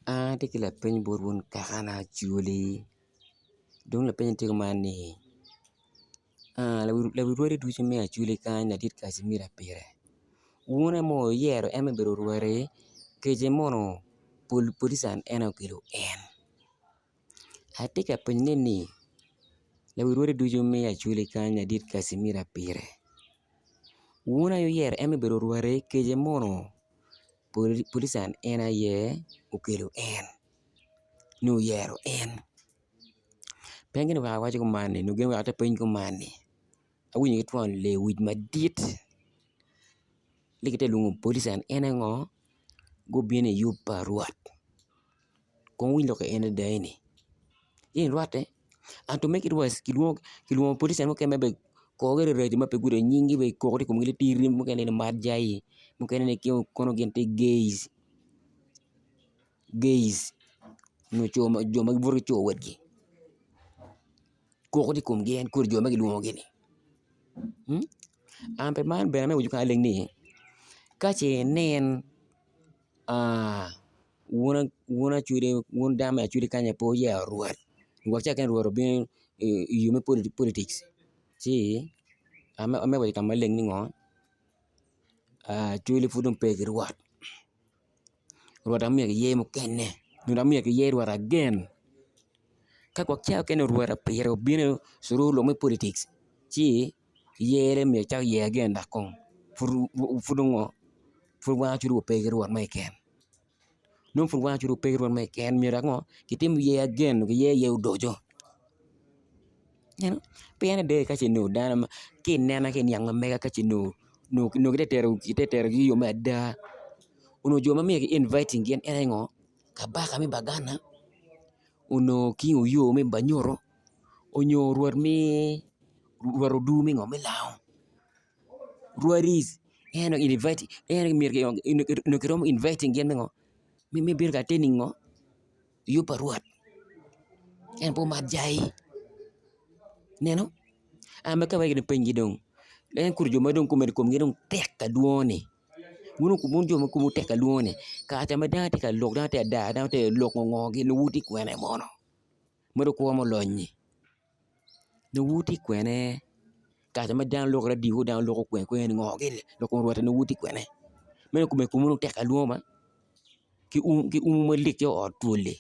An atye ki lapiny bot wun kakana acoli dong lapiny tye kuman ni lawi rwodi ducu me acoli kany ladit Kacimira pire wun emo iyero en me bedo rwade kece mono polican en aye okelo en atye ka penyo ni lawi rwodi ducu me acoli kany ladit Kacimira pire wun aye oyero en me bedo rwade kece mono polican en aye okelo en nyo oyero en peng gini wek awaco kuman ni nyo gin wek ate piny kuman ni awinyo ki twon lewic madit ni gite lwongo polican ene ngo gubino i yub pa rwat kon winj loko en adai ni in rwatte anto me kilwongo polican mukene be kogi rarac ma pe gudo nyinggi be koko tye ikomgi tiri mukene ni Madjai mukene ni kono gin tye gays nyo jo ma gibuto ki co wadgi koko tye ikomgi en kodi jo ma kilwongogi ni an pe man bene ame wic kany aleng ni ka ce inen wun dano me acoli kanya pe oyero rwat wek cak en rwat obino i yo me politics ci ame waco kama leng ni ngo acoli pud dong pe ki rwat rwat dok myero kiye mukene nyo dok myero kiye rwat again ka gwok cawa kene rwat pire obino suru lwak me politics ci yere myero cak ye again dok kong pud ngo pud wan acoli wa pe ki rwat mo keken nongo pud wan acoli wape ki rwat mo keken myero dok ngo kitim ye again kiye odoco pien adai ka ce nongo dano kinena kiniang mamega ka ce nongo kite terogi i yo me ada onyo jo ma mito ki inviting gin ene ngo kabaka me bagana onyo king oyo me Banyoro onyo rwat odu me ngo me Lao rwadis ene kiromo inviting gin me ngo me bino ka ateni ngo i yo pa rwat en po Madjai neno an be ka wai gini penjgi dong en kodi jo ma dong komgi dong tek ka dwongo ni wun jo ma komu tek ka dwongo ni kara ca ma dano tye ka lok dano tye ka dar dano tye ka lok ngo-ngogi niwuto i kwene mono ma dong kwo mulony ni niwuto i kwene kara ca ma dano loko radio dano loko kwene ngo-gi loko rwate niwuto i kwene meno komu dong tek ka dwongo ba ki umo malik calo ot twol li